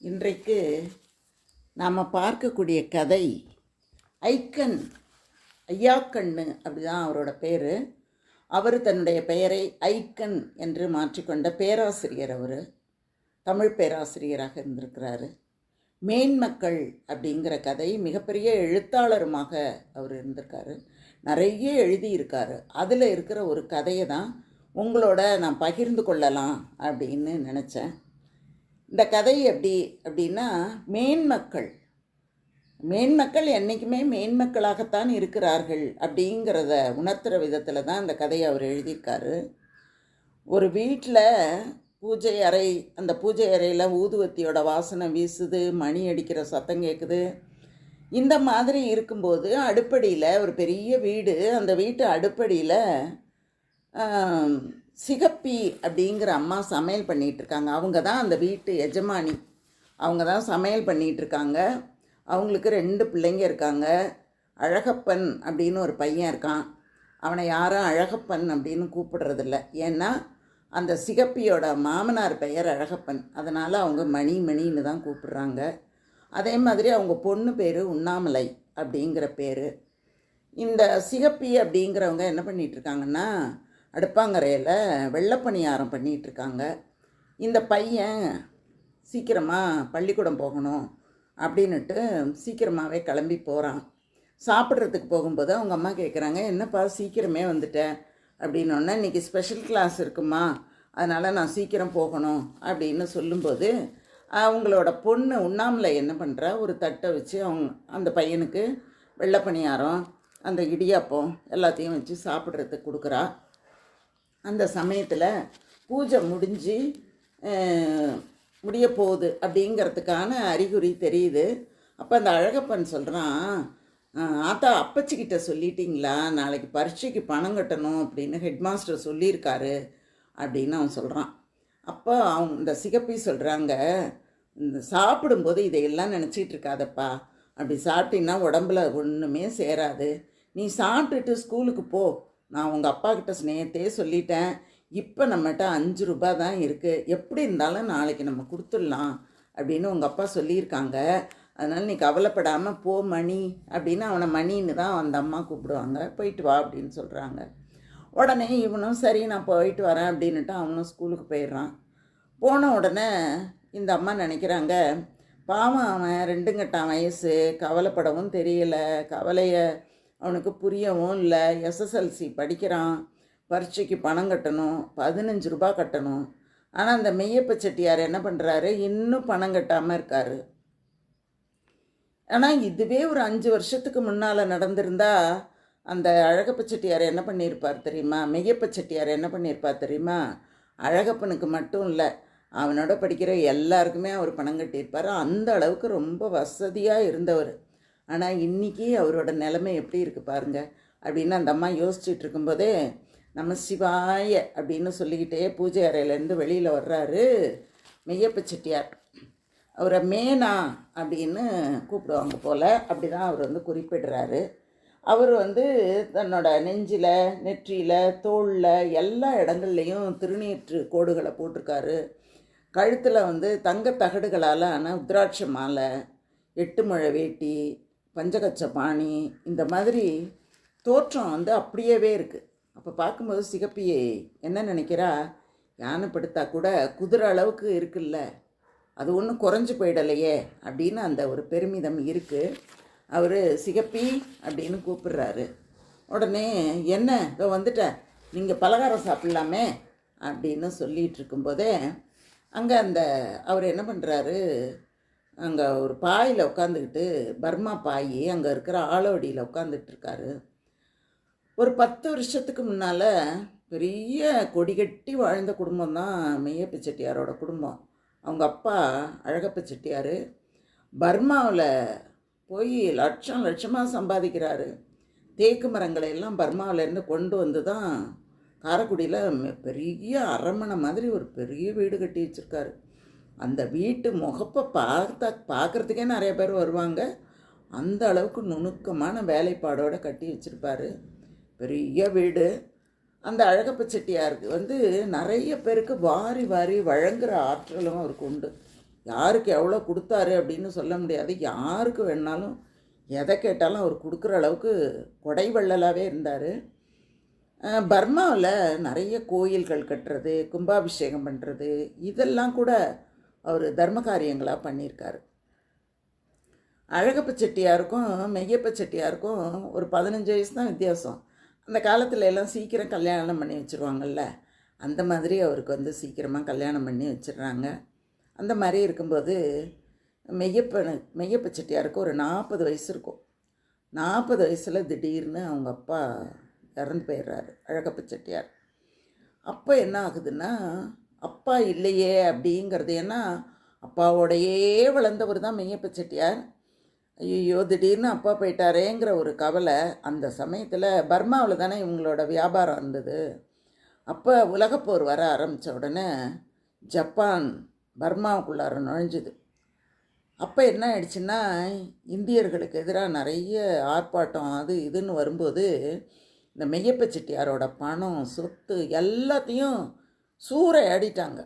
இன்றைக்கு நாம் பார்க்கக்கூடிய கதை ஐக்கன் ஐயாக்கண்ணு அப்படிதான் அவரோட பேர். அவர் தன்னுடைய பெயரை ஐக்கன் என்று மாற்றிக்கொண்ட பேராசிரியர். அவர் தமிழ் பேராசிரியராக இருந்திருக்கிறாரு. மேன்மக்கள் அப்படிங்கிற கதை மிகப்பெரிய எழுத்தாளருமாக அவர் இருந்திருக்காரு. நிறைய எழுதியிருக்காரு. அதில் இருக்கிற ஒரு கதையை தான் உங்களோட நான் பகிர்ந்து கொள்ளலாம் அப்படின்னு நினச்சேன். இந்த கதை எப்படி அப்படின்னா, மேன்மக்கள் என்றைக்குமே மேன்மக்களாகத்தான் இருக்கிறார்கள் அப்படிங்கிறத உணர்த்துகிற விதத்தில் தான் இந்த கதையை அவர் எழுதியிருக்காரு. ஒரு வீட்டில் பூஜை அறை, அந்த பூஜை அறையில் ஊதுவத்தியோட வாசனை வீசுது, மணி அடிக்கிற சத்தம் கேட்குது. இந்த மாதிரி இருக்கும்போது அடுப்படியில், ஒரு பெரிய வீடு, அந்த வீட்டு அடுப்படியில் சிகப்பி அப்படிங்கிற அம்மா சமையல் பண்ணிகிட்ருக்காங்க. அவங்க தான் அந்த வீட்டு எஜமானி. அவங்க தான் சமையல் பண்ணிகிட்ருக்காங்க. அவங்களுக்கு 2 பிள்ளைங்க இருக்காங்க. அழகப்பன் அப்படின்னு ஒரு பையன் இருக்கான். அவனை யாரும் அழகப்பன் அப்படின்னு கூப்பிடுறதில்ல. ஏன்னா அந்த சிகப்பியோட மாமனார் பெயர் அழகப்பன். அதனால் அவங்க மணின்னு தான் கூப்பிடுறாங்க. அதே மாதிரி அவங்க பொண்ணு பேர் உண்ணாமலை அப்படிங்கிற பேர். இந்த சிகப்பி அப்படிங்கிறவங்க என்ன பண்ணிகிட்ருக்காங்கன்னா, அடுப்பாங்கரையில் வெள்ளைப்பணியாரம் பண்ணிகிட்ருக்காங்க. இந்த பையன் சீக்கிரமாக பள்ளிக்கூடம் போகணும் அப்படின்னுட்டு சீக்கிரமாகவே கிளம்பி போகிறான். சாப்பிட்றதுக்கு போகும்போது அவங்க அம்மா கேட்குறாங்க, என்னப்பா சீக்கிரமே வந்துட்டேன் அப்படின்னோடனே, இன்றைக்கி ஸ்பெஷல் கிளாஸ் இருக்குமா, அதனால் நான் சீக்கிரம் போகணும் அப்படின்னு சொல்லும்போது, அவங்களோட பொண்ணு உண்ணாமலை என்ன பண்ணுறா, ஒரு தட்டை வச்சு அந்த பையனுக்கு வெள்ளைப்பணியாரம், அந்த இடியாப்பம் எல்லாத்தையும் வச்சு சாப்பிட்றதுக்கு கொடுக்குறா. அந்த சமயத்தில் பூஜை முடிய போகுது அப்படிங்கிறதுக்கான அறிகுறி தெரியுது. அப்போ அந்த அழகப்பன் சொல்கிறான், ஆத்தா அப்பச்சிக்கிட்ட சொல்லிட்டிங்களா, நாளைக்கு பரீட்சைக்கு பணம் கட்டணும் அப்படின்னு ஹெட்மாஸ்டர் சொல்லியிருக்காரு அப்படின்னு அவன் சொல்கிறான். அப்போ இந்த சிகப்பி சொல்கிறாங்க, இந்த சாப்பிடும்போது இதையெல்லாம் நினச்சிக்கிட்டு இருக்காதப்பா, அப்படி சாப்பிட்டீங்கன்னா உடம்புல ஒன்றுமே சேராது. நீ சாப்பிட்டுட்டு ஸ்கூலுக்கு போ, நான் உங்கள் அப்பா கிட்ட ஸ்நேகத்தையே சொல்லிட்டேன். இப்போ நம்மகிட்ட 5 ரூபா தான் இருக்குது, எப்படி இருந்தாலும் நாளைக்கு நம்ம கொடுத்துடலாம் அப்படின்னு உங்கள் அப்பா சொல்லியிருக்காங்க. அதனால் நீ கவலைப்படாமல் போ மணி அப்படின்னு, அவனை மணின்னு தான் அந்த அம்மா கூப்பிடுவாங்க. போயிட்டு வா அப்படின்னு சொல்கிறாங்க. உடனே இவனும் சரி நான் போயிட்டு வரேன் அப்படின்னுட்டு அவனும் ஸ்கூலுக்கு போயிடுறான். போன உடனே இந்த அம்மா நினைக்கிறாங்க, பாவம் அவன் 2 கட்டான் வயசு, கவலைப்படவும் தெரியலை, கவலையை அவனுக்கு புரியவும் இல்லை. எஸ்எஸ்எல்சி படிக்கிறான், பரீட்சைக்கு பணம் கட்டணும், 15 ரூபா கட்டணும். ஆனால் அந்த மெய்யப்ப செட்டியார் என்ன பண்ணுறாரு, இன்னும் பணம் கட்டாமல் இருக்கார். ஆனால் இதுவே ஒரு 5 வருஷத்துக்கு முன்னால் நடந்திருந்தா அந்த அழகப்ப செட்டியார் என்ன பண்ணியிருப்பார் தெரியுமா, மெய்யப்ப செட்டியார் என்ன பண்ணியிருப்பார் தெரியுமா, அழகப்பனுக்கு மட்டும் இல்லை, அவனோட படிக்கிற எல்லாருக்குமே அவர் பணம் கட்டியிருப்பார். அந்த அளவுக்கு ரொம்ப வசதியாக இருந்தவர். ஆனால் இன்றைக்கி அவரோட நிலைமை எப்படி இருக்குது பாருங்க அப்படின்னு அந்த அம்மா யோசிச்சுட்டு இருக்கும்போதே, நம்ம சிவாய அப்படின்னு சொல்லிக்கிட்டே பூஜை அறையிலேருந்து வெளியில் வர்றாரு மெய்யப்ப செட்டியார். அவரை மேனா அப்படின்னு கூப்பிடுவாங்க போல், அப்படி தான் அவர் குறிப்பிடுறாரு. அவர் தன்னோட நெஞ்சில், நெற்றியில், தோளில் எல்லா இடங்கள்லையும் திருநீற்று கோடுகளை போட்டிருக்காரு. கழுத்தில் தங்கத்தகடுகளால் ஆன உத்ராட்ச மாலை, 8 முழ வேட்டி, பஞ்சகச்ச பாணி, இந்த மாதிரி தோற்றம் அப்படியேவே இருக்குது. அப்போ பார்க்கும்போது சிகப்பியை என்ன நினைக்கிறா, யானைப்படுத்தா கூட குதிரை அளவுக்கு இருக்குல்ல, அது ஒன்றும் குறைஞ்சி போயிடலையே அப்படின்னு அந்த ஒரு பெருமிதம் இருக்குது. அவர் சிகப்பி அப்படின்னு கூப்பிடுறாரு. உடனே என்ன இதோ வந்துட்டேன், நீங்கள் பலகாரம் சாப்பிட்லாமே அப்படின்னு சொல்லிகிட்டு இருக்கும்போதே அங்கே அவர் என்ன பண்ணுறாரு, அங்கே ஒரு பாயில் உட்காந்துக்கிட்டு, பர்மா பாய் அங்கே இருக்கிற ஆளவடியில் உட்காந்துட்ருக்காரு. ஒரு 10 வருஷத்துக்கு முன்னால் பெரிய கொடி கட்டி வாழ்ந்த குடும்பம் தான் மெய்யப்ப செட்டியாரோட குடும்பம். அவங்க அப்பா அழகப்ப செட்டியார் பர்மாவில் போய் லட்சமாக சம்பாதிக்கிறாரு. தேக்கு மரங்களை எல்லாம் பர்மாவிலேருந்து கொண்டு வந்து தான் காரைக்குடியில் பெரிய அரண்மனை மாதிரி ஒரு பெரிய வீடு கட்டி வச்சுருக்காரு. அந்த வீட்டு முகப்பை பார்க்குறதுக்கே நிறைய பேர் வருவாங்க. அந்த அளவுக்கு நுணுக்கமான வேலைப்பாடோடு கட்டி வச்சுருப்பார். பெரிய வீடு. அந்த அழகப்ப செட்டியாருக்கு நிறைய பேருக்கு வாரி வாரி வழங்குகிற ஆற்றலும் அவருக்கு உண்டு. யாருக்கு எவ்வளோ கொடுத்தாரு அப்படின்னு சொல்ல முடியாது. யாருக்கு வேணாலும் எதை கேட்டாலும் அவர் கொடுக்குற அளவுக்கு கொடை வள்ளலாகவே இருந்தார். பர்மாவில் நிறைய கோயில்கள் கட்டுறது, கும்பாபிஷேகம் பண்ணுறது, இதெல்லாம் கூட அவர் தர்ம காரியங்களாக பண்ணியிருக்காரு. அழகப்ப செட்டியாருக்கும் மெய்யப்ப செட்டியாருக்கும் ஒரு 15 வயசு தான் வித்தியாசம். அந்த காலத்தில் எல்லாம் சீக்கிரம் கல்யாணம் பண்ணி வச்சுருவாங்கல்ல, அந்த மாதிரி அவருக்கு சீக்கிரமாக கல்யாணம் பண்ணி வச்சிடுறாங்க. அந்த மாதிரி இருக்கும்போது மெய்யப்ப செட்டியாருக்கு ஒரு 40 வயசு இருக்கும். 40 வயசில் திடீர்னு அவங்க அப்பா இறந்து போயிடுறாரு, அழகப்ப செட்டியார். அப்போ என்ன ஆகுதுன்னா, அப்பா இல்லையே அப்படிங்கிறது, ஏன்னா அப்பாவோடையே வளர்ந்தவர் தான் மெய்யப்ப செட்டியார். ஐயோ திடீர்னு அப்பா போயிட்டாரேங்கிற ஒரு கவலை. அந்த சமயத்தில் பர்மாவில் தானே இவங்களோட வியாபாரம் இருந்தது. அப்போ உலகப்போர் வர ஆரம்பித்த உடனே ஜப்பான் பர்மாவுக்குள்ளார நுழைஞ்சுது. அப்போ என்ன ஆயிடுச்சுன்னா, இந்தியர்களுக்கு எதிராக நிறைய ஆர்ப்பாட்டம் அது இதுன்னு வரும்போது இந்த மெய்யப்ப செட்டியாரோட பணம், சொத்து எல்லாத்தையும் சூறையாடிட்டாங்க.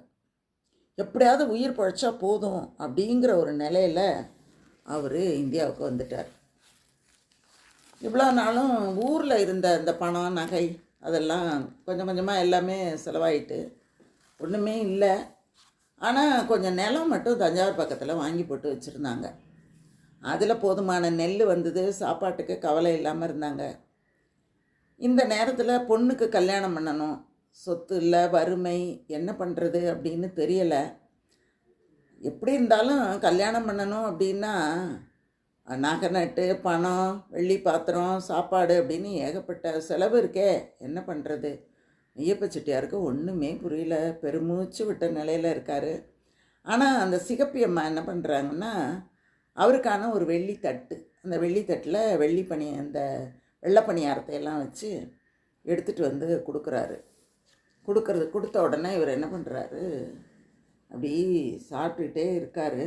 எப்படியாவது உயிர் பழைச்சா போதும் அப்படிங்கிற ஒரு நிலையில் அவர் இந்தியாவுக்கு வந்துட்டார். இவ்வளோ நாளும் ஊரில் இருந்த இந்த பணம், நகை அதெல்லாம் கொஞ்சம் கொஞ்சமாக எல்லாமே செலவாயிட்டு ஒன்றுமே இல்லை. ஆனால் கொஞ்சம் நிலம் மட்டும் தஞ்சாவூர் பக்கத்தில் வாங்கி போட்டு வச்சுருந்தாங்க. அதில் போதுமான நெல் வந்தது, சாப்பாட்டுக்கு கவலை இல்லாமல் இருந்தாங்க. இந்த நேரத்தில் பொண்ணுக்கு கல்யாணம் பண்ணணும், சொத்து இல்லை, வறுமை, என்ன பண்ணுறது அப்படின்னு தெரியலை. எப்படி இருந்தாலும் கல்யாணம் பண்ணணும் அப்படின்னா நகை நட்டு, பணம், வெள்ளி பாத்திரம், சாப்பாடு அப்படின்னு ஏகப்பட்ட செலவு இருக்கே, என்ன பண்ணுறது? மெய்யப்ப செட்டியாருக்கு ஒன்றுமே புரியல, பெருமூச்சு விட்ட நிலையில் இருக்கார். ஆனால் அந்த சிகப்பி அம்மா என்ன பண்ணுறாங்கன்னா, அவருக்கான ஒரு வெள்ளி தட்டு, அந்த வெள்ளி தட்டில் அந்த வெள்ளை பணியாரத்தை எல்லாம் வச்சு எடுத்துகிட்டு கொடுக்குறாரு. கொடுத்த உடனே இவர் என்ன பண்ணுறாரு, அப்படி சாப்பிட்டுக்கிட்டே இருக்கார்.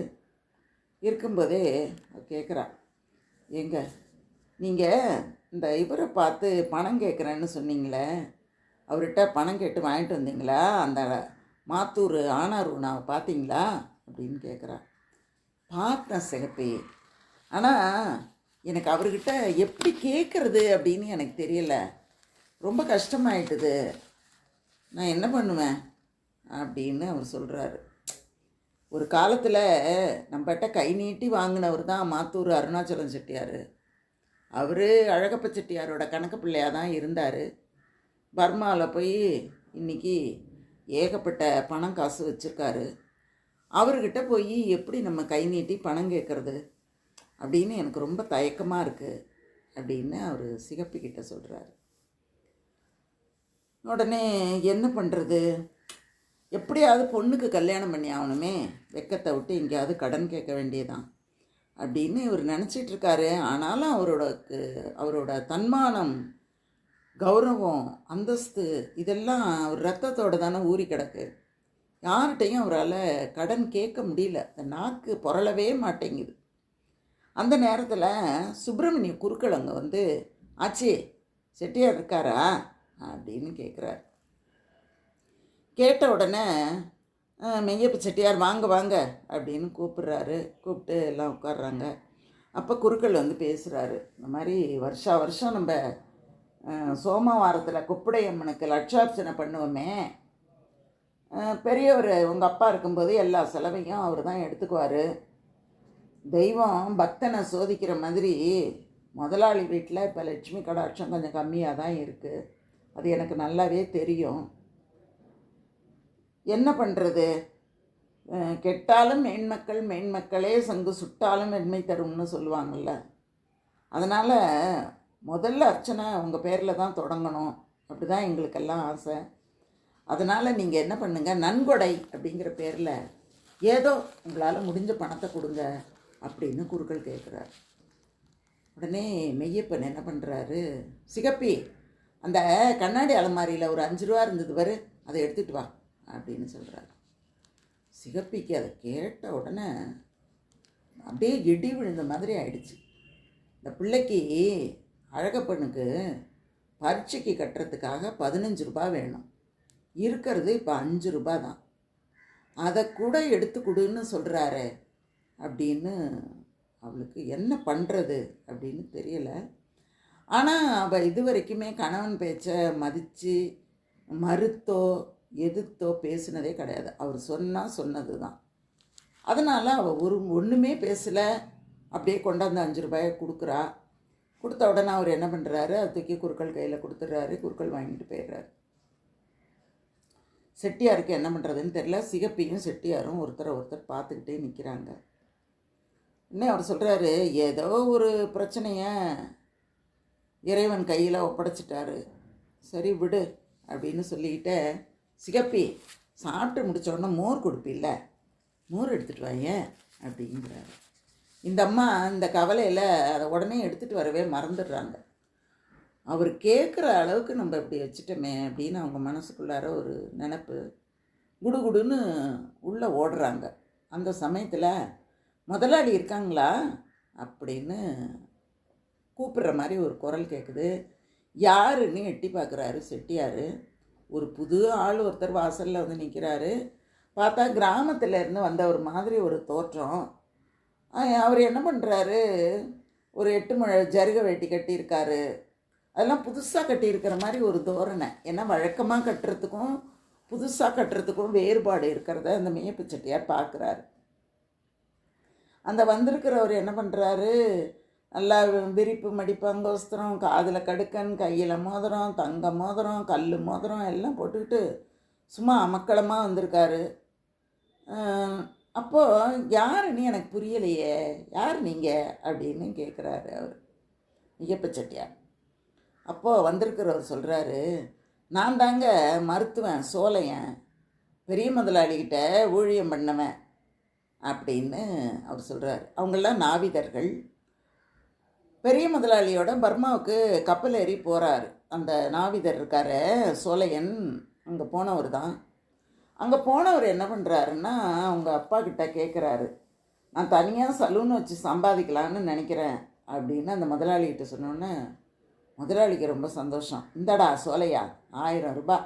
இருக்கும்போதே கேட்குறா, ஏங்க நீங்கள் இந்த இவரை பார்த்து பணம் கேட்குறேன்னு சொன்னீங்களே, அவர்கிட்ட பணம் கேட்டு வாங்கிட்டு வந்தீங்களா? அந்த மாத்தூர் ஆனாரூனாவை பார்த்தீங்களா அப்படின்னு கேட்குறா. பார்த்தேன் சிகப்பி, ஆனால் எனக்கு அவர்கிட்ட எப்படி கேட்குறது அப்படின்னு எனக்கு தெரியலை, ரொம்ப கஷ்டமாயிட்டுது, நான் என்ன பண்ணுவேன் அப்படின்னு அவர் சொல்கிறாரு. ஒரு காலத்தில் நம்மகிட்ட கை நீட்டி வாங்கினவர் தான் மாத்தூர் அருணாச்சலம் செட்டியார். அவர் அழகப்ப செட்டியாரோட கணக்கு பிள்ளையாக தான் இருந்தார். பர்மாவில் போய் இன்றைக்கி ஏகப்பட்ட பணம் காசு வச்சுருக்காரு. அவர்கிட்ட போய் எப்படி நம்ம கை நீட்டி பணம் கேட்குறது அப்படின்னு எனக்கு ரொம்ப தயக்கமாக இருக்குது அப்படின்னு அவர் சிகப்பிக்கிட்ட சொல்கிறாரு. உடனே என்ன பண்ணுறது, எப்படியாவது பொண்ணுக்கு கல்யாணம் பண்ணி ஆகணுமே, வெக்கத்தை விட்டு எங்கேயாவது கடன் கேட்க வேண்டியதான் அப்படின்னு இவர் நினச்சிட்ருக்காரு. ஆனாலும் அவரோட தன்மானம், கௌரவம், அந்தஸ்து இதெல்லாம் அவர் ரத்தத்தோடு தானே ஊறி கிடக்கு. யார்கிட்டையும் அவரால் கடன் கேட்க முடியல, அந்த நாக்கு புரளவே மாட்டேங்குது. அந்த நேரத்தில் சுப்பிரமணிய குருக்கள் அங்கே ஆச்சி செட்டியார் இருக்காரா அப்படின்னு கேட்குறார். கேட்ட உடனே மெய்யப்ப செட்டியார் வாங்க வாங்க அப்படின்னு கூப்பிட்றாரு. கூப்பிட்டு எல்லாம் உட்காடுறாங்க. அப்போ குருக்கள் பேசுகிறாரு, இந்த மாதிரி வருஷம் நம்ம சோமவாரத்தில் குப்புடையம்மனுக்கு லட்சார்ச்சனை பண்ணுவோமே, பெரியவர் உங்கள் அப்பா இருக்கும்போது எல்லா செலவையும் அவர் தான் எடுத்துக்குவார். தெய்வம் பக்தனை சோதிக்கிற மாதிரி முதலாளி வீட்டில் இப்போ லட்சுமி கடாட்சம் கொஞ்சம் கம்மியாக தான் இருக்குது, அது எனக்கு நல்லாவே தெரியும். என்ன பண்ணுறது, கெட்டாலும் மேன்மக்களே சங்கு சுட்டாலும் வெண்மை தரும்னு சொல்லுவாங்கள்ல. அதனால் முதல்ல அர்ச்சனை உங்கள் பேரில் தான் தொடங்கணும், அப்படி தான் எங்களுக்கெல்லாம் ஆசை. அதனால் நீங்கள் என்ன பண்ணுங்கள், நன்கொடை அப்படிங்கிற பேரில் ஏதோ உங்களால் முடிஞ்ச பணத்தை கொடுங்க அப்படின்னு குருக்கள் கேட்குறாரு. உடனே மெய்யப்பன் என்ன பண்ணுறாரு, சிகப்பி அந்த கண்ணாடி அலமாரியில் ஒரு 5 ரூபா இருந்தது பாரு, அதை எடுத்துகிட்டு வா அப்படின்னு சொல்கிறாரு. சிகப்பிக்கு அதை கேட்ட உடனே அப்படியே இடி விழுந்த மாதிரி ஆயிடுச்சு. இந்த பிள்ளைக்கு அழகப்பனுக்கு பரீட்சைக்கு கட்டுறதுக்காக 15 ரூபா வேணும், இருக்கிறது இப்போ 5 ரூபா தான். அதை கூட எடுத்து கொடுன்னு சொல்கிறாரு அப்படின்னு அவளுக்கு என்ன பண்ணுறது அப்படின்னு தெரியலை. ஆனால் அவள் இது வரைக்குமே கணவன் பேச்சை மதித்து மறுத்தோ எதிர்த்தோ பேசினதே கிடையாது. அவர் சொன்னால் சொன்னது தான். அதனால் அவள் ஒன்றுமே பேசலை. அப்படியே கொண்டாந்து 5 ரூபாயை கொடுக்குறா. கொடுத்த உடனே அவர் என்ன பண்ணுறாரு, அது தூக்கி குறுக்கள் கையில் கொடுத்துட்றாரு. குறுக்கள் வாங்கிட்டு போயிடுறாரு. செட்டியாருக்கு என்ன பண்ணுறதுன்னு தெரியல. சிகப்பியும் செட்டியாரும் ஒருத்தர் பார்த்துக்கிட்டே நிற்கிறாங்க. இன்னும் அவர் சொல்கிறாரு, ஏதோ ஒரு பிரச்சனையை இறைவன் கையில் ஒப்படைச்சிட்டாரு, சரி விடு அப்படின்னு சொல்லிக்கிட்டே, சிகப்பி சாப்பிட்டு முடித்தோடனே மோர் கொடுப்பில்ல, மோர் எடுத்துகிட்டு வாங்க அப்படிங்கிறாரு. இந்த அம்மா இந்த கவலையில் அதை உடனே எடுத்துகிட்டு வரவே மறந்துடுறாங்க. அவர் கேட்குற அளவுக்கு நம்ம இப்படி வச்சுட்டோமே அப்படின்னு அவங்க மனசுக்குள்ளார ஒரு நினப்பு. குடுகுடுன்னு உள்ளே ஓடுறாங்க. அந்த சமயத்தில் முதலாளி இருக்காங்களா அப்படின்னு கூப்பிடுற மாதிரி ஒரு குரல் கேட்குது. யாருன்னு எட்டி பார்க்குறாரு செட்டியார். ஒரு புது ஆள் ஒருத்தர் வாசலில் வந்து நிற்கிறாரு. பார்த்தா கிராமத்தில் இருந்து வந்த ஒரு மாதிரி ஒரு தோற்றம். அவர் என்ன பண்ணுறாரு, ஒரு 8 முழ ஜருக வேட்டி கட்டியிருக்காரு. அதெல்லாம் புதுசாக கட்டியிருக்கிற மாதிரி ஒரு தோரணை. ஏன்னா வழக்கமாக கட்டுறதுக்கும் புதுசாக கட்டுறதுக்கும் வேறுபாடு இருக்கிறத அந்த மேய்ப்பு செட்டியார் பார்க்குறாரு. அந்த வந்திருக்கிறவர் என்ன பண்ணுறாரு, நல்லா விரிப்பு மடிப்பு அங்கோஸ்திரம், காதில் கடுக்கன், கையில் மோதிரம், தங்க மோதிரம், கல் மோதிரம் எல்லாம் போட்டுக்கிட்டு சும்மா அமக்களமாக வந்திருக்காரு. அப்போது யாருன்னு எனக்கு புரியலையே, யார் நீங்கள் அப்படின்னு கேட்குறாரு அவர் ஐயப்ப செட்டியார். அப்போது வந்திருக்கிறவர் சொல்கிறாரு, நான் தாங்க மருத்துவன் சோலையன், பெரிய முதலாளிகிட்ட ஊழியம் பண்ணவன் அப்படின்னு அவர் சொல்கிறார். அவங்களாம் நாவிதர்கள். பெரிய முதலாளியோட பர்மாவுக்கு கப்பல் ஏறி போகிறாரு. அந்த நாவிதர் இருக்கார் சோலையன், அங்கே போனவர் தான். அங்கே போனவர் என்ன பண்ணுறாருன்னா, அவங்க அப்பா கிட்ட கேட்குறாரு, நான் தனியாக சலூன் வச்சு சம்பாதிக்கலான்னு நினைக்கிறேன் அப்படின்னு அந்த முதலாளிகிட்ட சொன்னோன்னே முதலாளிக்கு ரொம்ப சந்தோஷம். இந்தடா சோலையா, 1000 ரூபாய்,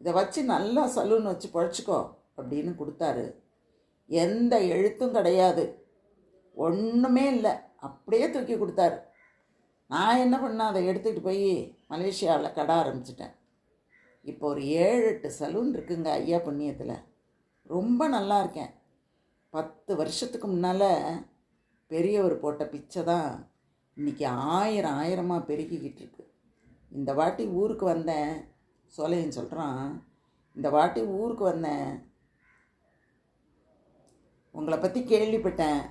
இதை வச்சு நல்லா சலூன் வச்சு பொழைச்சிக்கோ அப்படின்னு கொடுத்தாரு. எந்த எழுத்தும் கிடையாது, ஒன்றுமே இல்லை, அப்படியே தூக்கி கொடுத்தாரு. நான் என்ன பண்ணேன், அதை எடுத்துக்கிட்டு போய் மலேசியாவில் கடை ஆரம்பிச்சிட்டேன். இப்போ ஒரு 7-8 சலூன் இருக்குங்க ஐயா புண்ணியத்தில். ரொம்ப நல்லா இருக்கேன். 10 வருஷத்துக்கு முன்னால் பெரியவர் போட்ட பிச்சை தான் இன்றைக்கி 1000 பெருக்கிக்கிட்டு இருக்கு. இந்த வாட்டி ஊருக்கு வந்தேன், சோலையன் சொல்கிறான், இந்த வாட்டி ஊருக்கு வந்தேன், உங்களை பற்றி கேள்விப்பட்டேன்,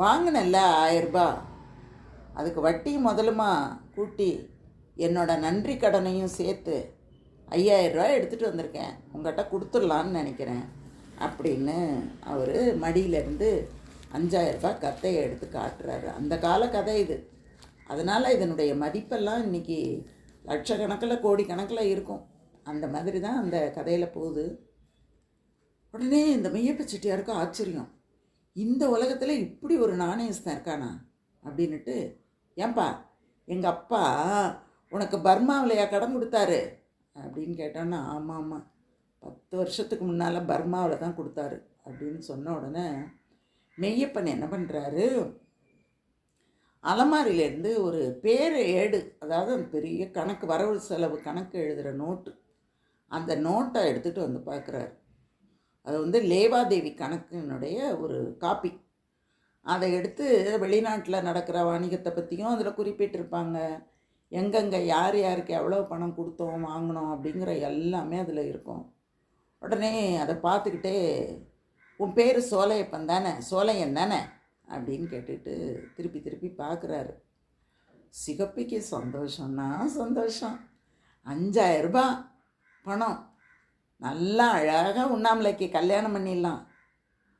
வாங்கினல்ல 1000 ரூபாய், அதுக்கு வட்டி முதலுமா கூட்டி என்னோட நன்றி கடனையும் சேர்த்து 5000 ரூபாய் எடுத்துகிட்டு வந்திருக்கேன், உங்கள்கிட்ட கொடுத்துடலான்னு நினைக்கிறேன் அப்படின்னு அவர் மடியிலேருந்து 5000 ரூபாய் கத்தையை எடுத்து காட்டுறாரு. அந்த கால கதை இது. அதனால் இதனுடைய மதிப்பெல்லாம் இன்றைக்கி லட்சக்கணக்கில் கோடிக்கணக்கில் இருக்கும். அந்த மாதிரி தான் அந்த கதையில் போகுது. உடனே இந்த மெய்யப்ப செட்டியாருக்கும் ஆச்சரியம், இந்த உலகத்தில் இப்படி ஒரு நாணயஸ்தான் இருக்கானா அப்படின்னுட்டு, ஏன்பா எங்கள் அப்பா உனக்கு பர்மாவிலையா கடன் கொடுத்தாரு அப்படின்னு கேட்டோன்னா, ஆமாம் ஆமாம் 10 வருஷத்துக்கு முன்னால் பர்மாவில் தான் கொடுத்தாரு அப்படின்னு சொன்ன உடனே மெய்யப்பன் என்ன பண்ணுறாரு, அலமாரியிலேருந்து ஒரு பேரை ஏடு, அதாவது அந்த பெரிய கணக்கு, வரவு செலவு கணக்கு எழுதுகிற நோட்டு, அந்த நோட்டை எடுத்துகிட்டு வந்து பார்க்குறாரு. அது வந்து லேவாதேவி கணக்கினுடைய ஒரு காப்பி. அதை எடுத்து வெளிநாட்டில் நடக்கிற வணிகத்தை பற்றியும் அதில் குறிப்பிட்டிருப்பாங்க. எங்கெங்கே யார் யாருக்கு எவ்வளோ பணம் கொடுத்தோம் வாங்கினோம் அப்படிங்கிற எல்லாமே அதில் இருக்கும். உடனே அதை பார்த்துக்கிட்டே, உன் பேர் சோலையப்பன் தானே, சோலையன் தானே அப்படின்னு கேட்டுட்டு திருப்பி திருப்பி பார்க்குறாரு. சிகப்பிக்கு சந்தோஷம்னா சந்தோஷம். 5000 ரூபாய் பணம், நல்லா அழகாக உண்ணாமலைக்கு கல்யாணம் பண்ணிடலாம்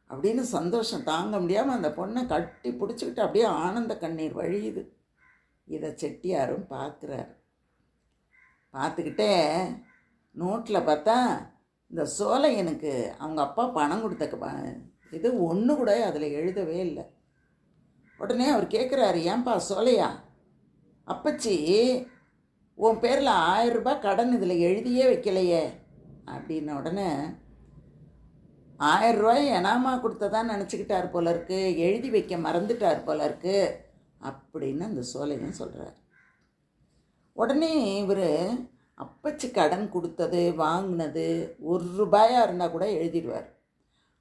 அப்படின்னு சந்தோஷம் தாங்க முடியாமல் அந்த பொண்ணை கட்டி பிடிச்சிக்கிட்டு அப்படியே ஆனந்த கண்ணீர் வழியுது. இதை செட்டியாரும் பார்க்குறாரு. பார்த்துக்கிட்டே நோட்டில் பார்த்தா இந்த சோலையனுக்கு அவங்க அப்பா பணம் கொடுத்த இது ஒன்று கூட அதில் எழுதவே இல்லை. உடனே அவர் கேட்குறாரு, ஏன்பா சோலையா, அப்பச்சி உன் பேரில் 1000 ரூபாய் கடன் இதில் எழுதியே வைக்கலையே அப்படின்ன உடனே 1000 ரூபாய் எனாமா கொடுத்ததா நினச்சிக்கிட்டார் போல இருக்கு, எழுதி வைக்க மறந்துட்டார் போல இருக்கு அப்படின்னு அந்த சோலையன் சொல்கிறார். உடனே இவர் அப்பச்சி கடன் கொடுத்தது வாங்கினது ₹1 இருந்தால் கூட எழுதிடுவார்.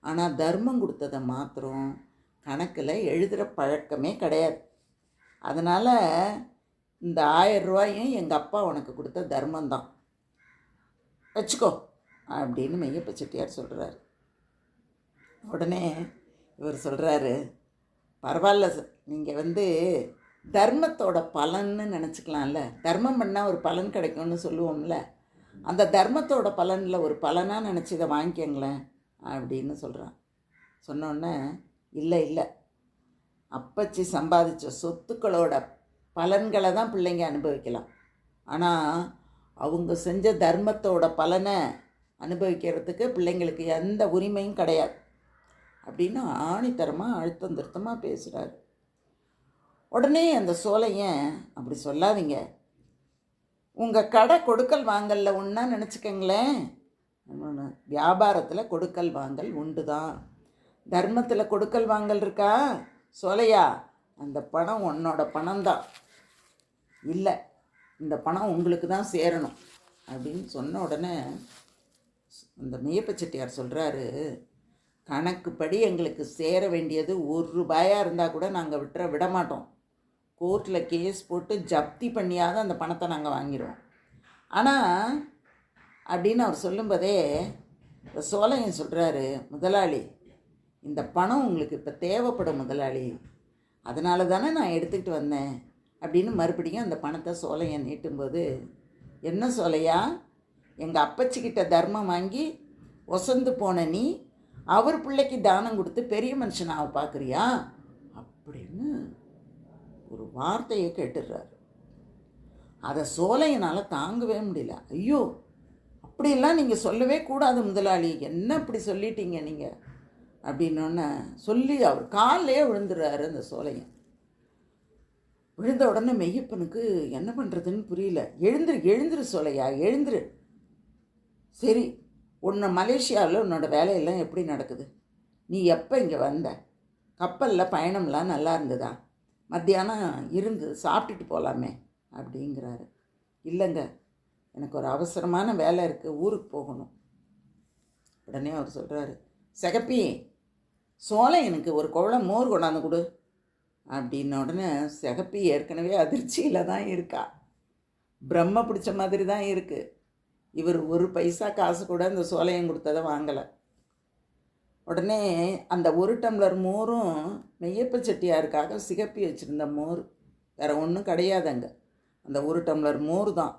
ஆனால் தர்மம் கொடுத்ததை மாத்திரம் கணக்கில் எழுதுகிற பழக்கமே கிடையாது. அதனால் இந்த 1000 ரூபாயும் எங்கள் அப்பா உனக்கு கொடுத்த தர்மந்தான், வச்சுக்கோ அப்படின்னு மெய்யப்ப செட்டியார் சொல்கிறார். உடனே இவர் சொல்கிறாரு, பரவாயில்ல சார், நீங்கள் தர்மத்தோட பலன்னு நினச்சிக்கலாம்ல, தர்மம் பண்ணால் ஒரு பலன் கிடைக்கும்னு சொல்லுவோம்ல, அந்த தர்மத்தோட பலனில் ஒரு பலனாக நினச்சி இதை வாங்கிக்கங்களேன் அப்படின்னு சொல்கிறான். சொன்னோன்னே இல்லை, அப்பச்சி சம்பாதிச்ச சொத்துக்களோட பலன்களை தான் பிள்ளைங்க அனுபவிக்கலாம், ஆனால் அவங்க செஞ்ச தர்மத்தோட பலனை அனுபவிக்கிறதுக்கு பிள்ளைங்களுக்கு எந்த உரிமையும் கிடையாது அப்படின்னு ஆணித்தரமாக அழுத்தம் திருத்தமாக பேசுகிறாரு. உடனே அந்த சோலையன், அப்படி சொல்லாதீங்க, உங்கள் கடை கொடுக்கல் வாங்கல்ல ஒன்றா நினச்சிக்கங்களேன். வியாபாரத்தில் கொடுக்கல் வாங்கல் உண்டு தான், தர்மத்தில் கொடுக்கல் வாங்கல் இருக்கா? சோலையா, அந்த பணம் உன்னோட பணம்தான், இல்லை இந்த பணம் உங்களுக்கு தான் சேரணும் அப்படின்னு சொன்ன உடனே அந்த மெய்யப்ப செட்டியார் சொல்கிறாரு, கணக்குப்படி எங்களுக்கு சேர வேண்டியது ₹1 இருந்தால் கூட நாங்கள் விட மாட்டோம், கோர்ட்டில் கேஸ் போட்டு ஜப்தி பண்ணியாவது அந்த பணத்தை நாங்கள் வாங்கிடுவோம். ஆனால் அப்படின்னு அவர் சொல்லும்போதே இந்த சோலையன் சொல்கிறாரு, முதலாளி இந்த பணம் உங்களுக்கு இப்போ தேவைப்படும் முதலாளி, அதனால தானே நான் எடுத்துக்கிட்டு வந்தேன் அப்படின்னு மறுபடியும் அந்த பணத்தை சோலையன் நீட்டும்போது, என்ன சோலையா, எங்கள் அப்பச்சிக்கிட்ட தர்மம் வாங்கி ஒசந்து போன நீ அவர் பிள்ளைக்கு தானம் கொடுத்து பெரிய மனுஷனாக பார்க்குறியா அப்படின்னு ஒரு வார்த்தையை கேட்டுடுறாரு. அதை சோலையனால் தாங்கவே முடியல. ஐயோ, அப்படிலாம் நீங்கள் சொல்லவே கூடாது முதலாளி, என்ன இப்படி சொல்லிட்டீங்க நீங்கள் அப்படின்னோடனே சொல்லி அவர் காலிலே விழுந்துடுறாரு அந்த சோலையன். விழுந்த உடனே மெய்யப்பனுக்கு என்ன பண்ணுறதுன்னு புரியல. எழுந்துரு சோலையா, எழுந்துரு. சரி, உன்னை மலேசியாவில் உன்னோட வேலையெல்லாம் எப்படி நடக்குது? நீ எப்போ இங்கே வந்த? கப்பலில் பயணம்லாம் நல்லா இருந்ததா? மத்தியானம் இருந்து சாப்பிட்டுட்டு போகலாமே அப்படிங்கிறாரு. இல்லைங்க, எனக்கு ஒரு அவசரமான வேலை இருக்குது, ஊருக்கு போகணும். உடனே அவர் சொல்கிறாரு, சிகப்பி சோலை எனக்கு ஒரு குவளை மோர் கொண்டாந்து கொடு அப்படின்ன உடனே சிகப்பி ஏற்கனவே அதிர்ச்சியில் தான் இருக்கா, பிரம்ம பிடிச்ச மாதிரி தான் இருக்குது. இவர் ஒரு பைசா காசு கூட இந்த சோலையன் கொடுத்ததை வாங்கலை. உடனே அந்த 1 டம்ளர் மோரும் மெய்யப்ப செட்டியாருக்காக சிகப்பி வச்சுருந்த மோர், வேறு ஒன்றும் கிடையாது அங்கே, அந்த 1 டம்ளர் மோர் தான்.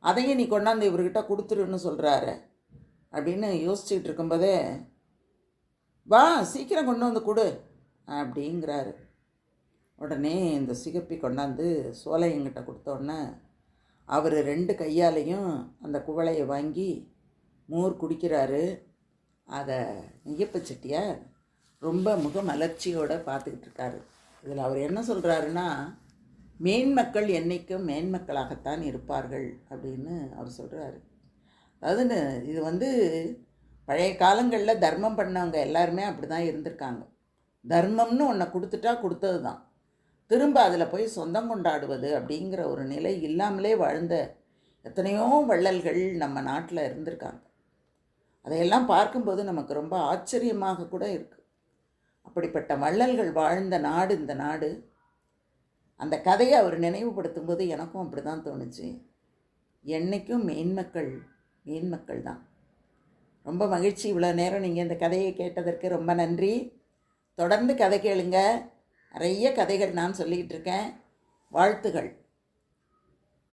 அதையும் நீ கொண்டாந்து இவர்கிட்ட கொடுத்துருன்னு சொல்கிறாரு அப்படின்னு யோசிச்சுட்டு இருக்கும்போதே, வா சீக்கிரம் கொண்டு வந்து கொடு அப்படிங்கிறாரு. உடனே இந்த சிகப்பி கொண்டாந்து சோலையங்கிட்ட கொடுத்தோடனே அவர் 2 கையாலையும் அந்த குவளையை வாங்கி மோர் குடிக்கிறாரு. அதை மெய்யப்ப செட்டியார் ரொம்ப முகமலர்ச்சியோடு பார்த்துக்கிட்டு இருக்காரு. இதில் அவர் என்ன சொல்கிறாருன்னா, மேன்மக்கள் என்றைக்கும் மேன்மக்களாகத்தான் இருப்பார்கள் அப்படின்னு அவர் சொல்கிறாரு. அதாவது இது பழைய காலங்களில் தர்மம் பண்ணவங்க எல்லாருமே அப்படி தான் இருந்திருக்காங்க. தர்மம்னு ஒன்றை கொடுத்துட்டா கொடுத்தது தான், திரும்ப அதில் போய் சொந்தம் கொண்டாடுவது அப்படிங்கிற ஒரு நிலை இல்லாமலே வாழ்ந்த எத்தனையோ வள்ளல்கள் நம்ம நாட்டில் இருந்திருக்காங்க. அதையெல்லாம் பார்க்கும்போது நமக்கு ரொம்ப ஆச்சரியமாக கூட இருக்குது. அப்படிப்பட்ட வள்ளல்கள் வாழ்ந்த நாடு இந்த நாடு. அந்த கதையை அவர் நினைவுபடுத்தும் போது எனக்கும் அப்படி தான் தோணுச்சு. என்றைக்கும் மேன்மக்கள் தான். ரொம்ப மகிழ்ச்சி. இவ்வளோ நேரம் நீங்கள் இந்த கதையை கேட்டதற்கு ரொம்ப நன்றி. தொடர்ந்து கதை கேளுங்க. நிறைய கதைகள் நான் சொல்லிக்கிட்டு இருக்கேன். வாழ்த்துகள்.